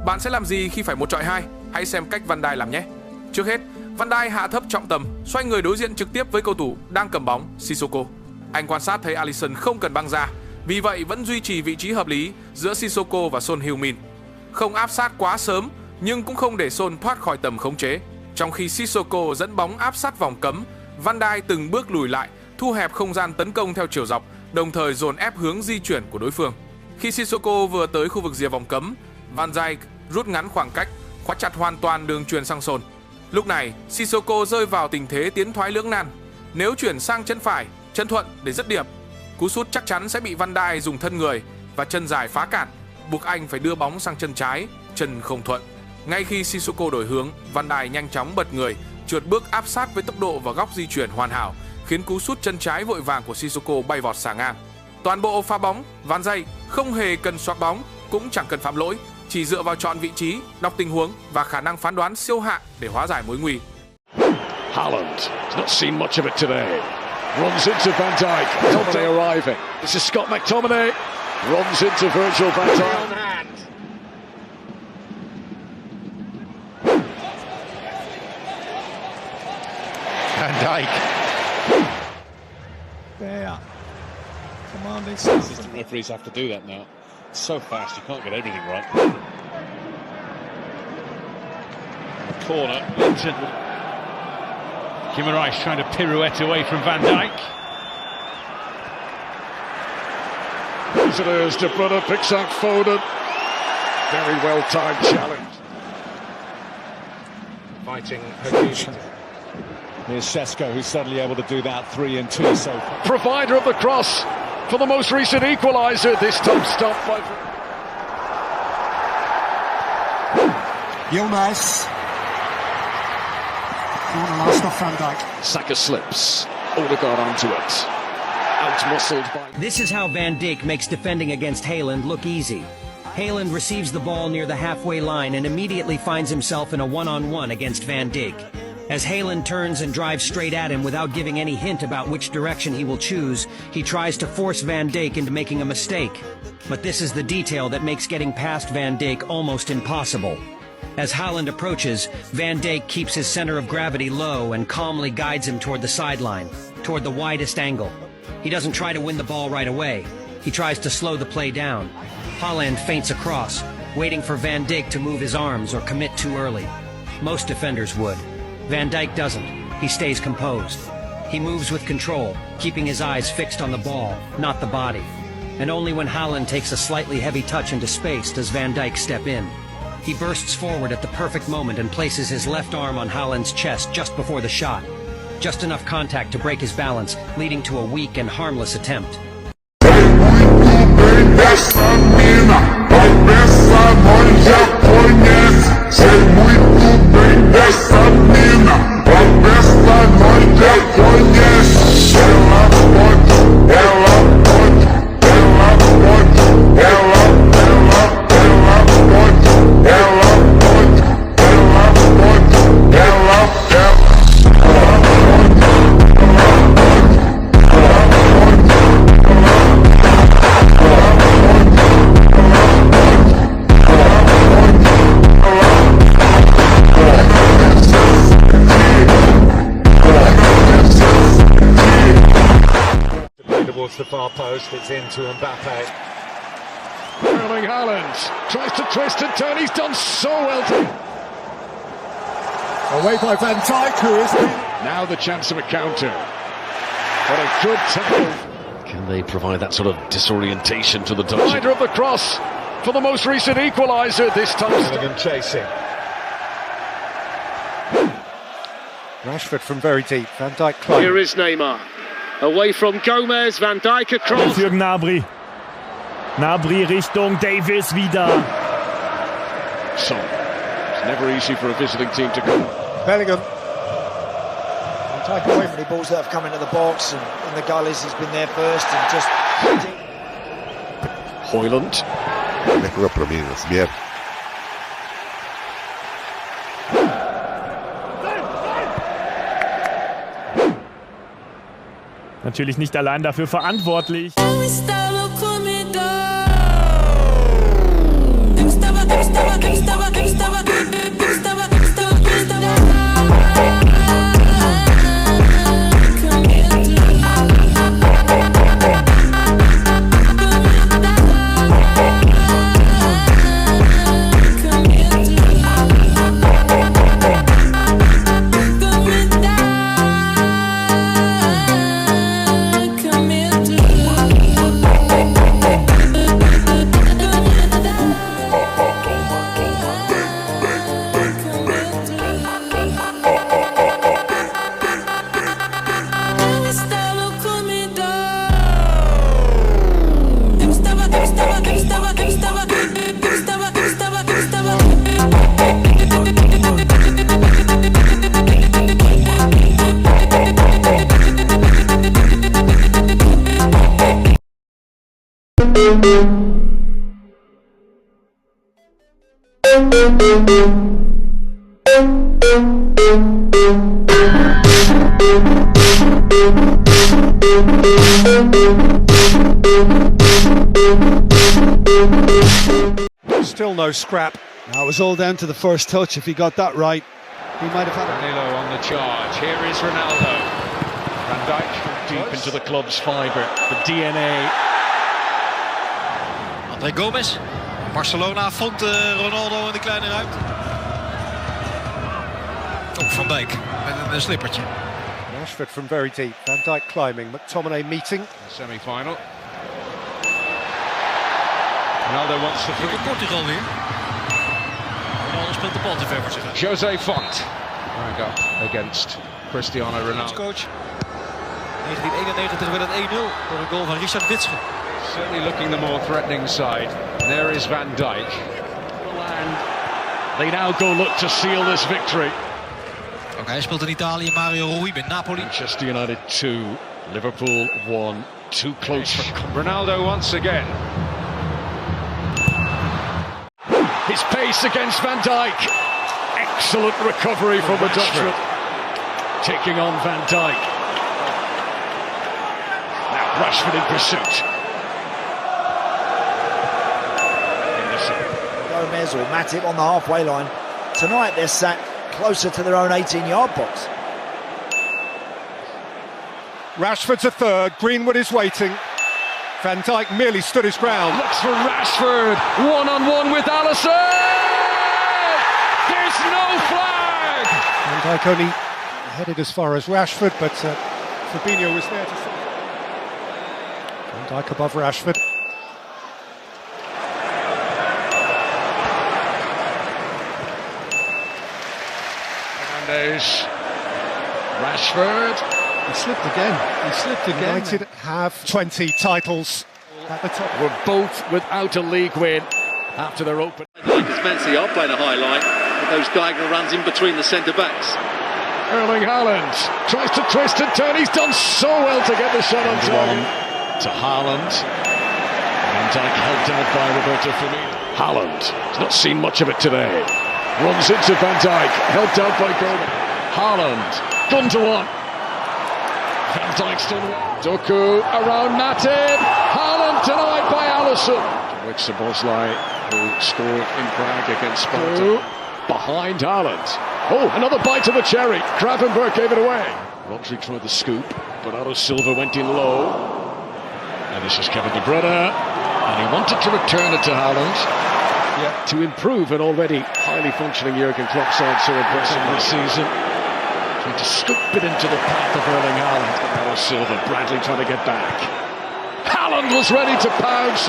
Bạn sẽ làm gì khi phải 1 chọi 2? Hãy xem cách Van Dijk làm nhé. Trước hết, Van Dijk hạ thấp trọng tầm, xoay người đối diện trực tiếp với cầu thủ đang cầm bóng Sissoko. Anh quan sát thấy Alisson không cần băng ra, vì vậy vẫn duy trì vị trí hợp lý giữa Sissoko và Son Heung-min. Không áp sát quá sớm, nhưng cũng không để Son thoát khỏi tầm khống chế. Trong khi Sissoko dẫn bóng áp sát vòng cấm, Van Dijk từng bước lùi lại, thu hẹp không gian tấn công theo chiều dọc, đồng thời dồn ép hướng di chuyển của đối phương. Khi Sissoko vừa tới khu vực rìa vòng cấm, Van Dijk rút ngắn khoảng cách, khóa chặt hoàn toàn đường chuyền sang Son. Lúc này, Sissoko rơi vào tình thế tiến thoái lưỡng nan. Nếu chuyển sang chân phải, chân thuận để dứt điểm, cú sút chắc chắn sẽ bị Van Dijk dùng thân người và chân dài phá cản, buộc anh phải đưa bóng sang chân trái, chân không thuận. Ngay khi Sissoko đổi hướng, Van Dijk nhanh chóng bật người, trượt bước áp sát với tốc độ và góc di chuyển hoàn hảo, khiến cú sút chân trái vội vàng của Sissoko bay vọt xà ngang. Toàn bộ pha bóng, Van Dijk không hề cần xoạc bóng, cũng chẳng cần phạm lỗi, chỉ dựa vào chọn vị trí, đọc tình huống và khả năng phán đoán siêu hạng để hóa giải mối nguy. Haaland has not seen much of it today. Runs into Van Dijk. McTominay arriving. This is Scott McTominay. Runs into Virgil van Dijk. Van Dijk. There. Commanding. Assistant referees have to do that now. It's so fast, you can't get everything right. The corner. Linton. Guimaraes trying to pirouette away from Van Dijk. Visitors, De Bruyne picks out Foden. Very well timed challenge. Fighting Hercules. Here's Sesko, who's suddenly able to do that 3-2 so far. Provider of the cross for the most recent equaliser. This time stopped by Yilmaz. Corner last off Van Dijk. Saka slips. Odegaard onto it. Out-muscled by... This is how Van Dijk makes defending against Haaland look easy. Haaland receives the ball near the halfway line and immediately finds himself in a one-on-one against Van Dijk. As Haaland turns and drives straight at him without giving any hint about which direction he will choose, he tries to force Van Dijk into making a mistake. But this is the detail that makes getting past Van Dijk almost impossible. As Haaland approaches, Van Dijk keeps his center of gravity low and calmly guides him toward the sideline, toward the widest angle. He doesn't try to win the ball right away. He tries to slow the play down. Haaland feints across, waiting for Van Dijk to move his arms or commit too early. Most defenders would. Van Dijk doesn't. He stays composed. He moves with control, keeping his eyes fixed on the ball, not the body. And only when Haaland takes a slightly heavy touch into space does Van Dijk step in. He bursts forward at the perfect moment and places his left arm on Haaland's chest just before the shot. Just enough contact to break his balance, leading to a weak and harmless attempt. Towards the far post, it's into Mbappe. Erling Haaland tries to twist and turn. He's done so well. Away by Van Dijk, who is... Now the chance of a counter. What a good tackle. Can they provide that sort of disorientation to the Dutch? Provider of the cross for the most recent equaliser this time. Bellingham chasing. Rashford from very deep. Van Dijk close. Here is Neymar. Away from Gomez, Van Dijk across. Für Gnabry. Gnabry Richtung Davis wieder. So, it's never easy for a visiting team to come. Bellingham. Van Dijk away from the balls that have come into the box, and the gullies, he's been there first and just... Højlund. Nekkoga promijenio smjer. Natürlich nicht allein dafür verantwortlich. Eu estava Still no scrap. Now it was all down to the first touch. If he got that right, he might have had it. Danilo on the charge. Here is Ronaldo. Van Dijk deep into the club's fibre. The DNA. André Gomes. Barcelona vond Ronaldo in de kleine ruimte. Oh, Van Dijk met een slippertje. Rashford from very deep. Van Dijk climbing. McTominay meeting. Semi-final. Ronaldo wants the free. Portugal weer. Ronaldo speelt de bal te ver voor zich uit. Jose Font. Back up against Cristiano Ronaldo. Coach. 1991 werd het 1-0 door een goal van Richard Witsche. Certainly looking the more threatening side. There is Van Dijk. And they now go look to seal this victory. Ook hij speelt in Italië. Mario Rui bij Napoli. Manchester United 2, Liverpool 1. Too close for Ronaldo once again. his pace against Van Dijk. Excellent recovery from the Dutchman. Taking on Van Dijk. Now Rashford in pursuit. Gomez or Matip on the halfway line. Tonight they're sat closer to their own 18-yard box. Rashford's a third, Greenwood is waiting. Van Dijk merely stood his ground. Looks for Rashford, one-on-one with Alisson! There's no flag! Van Dijk only headed as far as Rashford, but Fabinho was there to see. Van Dijk above Rashford. Fernandes, Rashford. He slipped again. United have 20 titles at the top. We're both without a league win after their open. Like his Messi are playing a high line with those diagonal runs in between the centre-backs. Erling Haaland tries to twist and turn. He's done so well to get the shot on time. To Haaland. Van Dijk helped out by Roberto Firmino. Haaland has not seen much of it today. Runs into Van Dijk, helped out by Gomez. Haaland, gun to one. Van Dijk still Doku around Matip. Haaland denied by Alisson. Which Szoboszlai, who scored in Prague against Sparta. Behind Haaland. Oh, another bite of the cherry. Gravenberch gave it away. Rodri tried the scoop. Bernardo Silva went in low. And this is Kevin De Bruyne. And he wanted to return it to Haaland. To improve an already highly functioning Jurgen Klopp side so impressive this season. Trying to scoop it into the path of Erling Haaland. Bernardo Silva, Bradley trying to get back. Haaland was ready to pounce.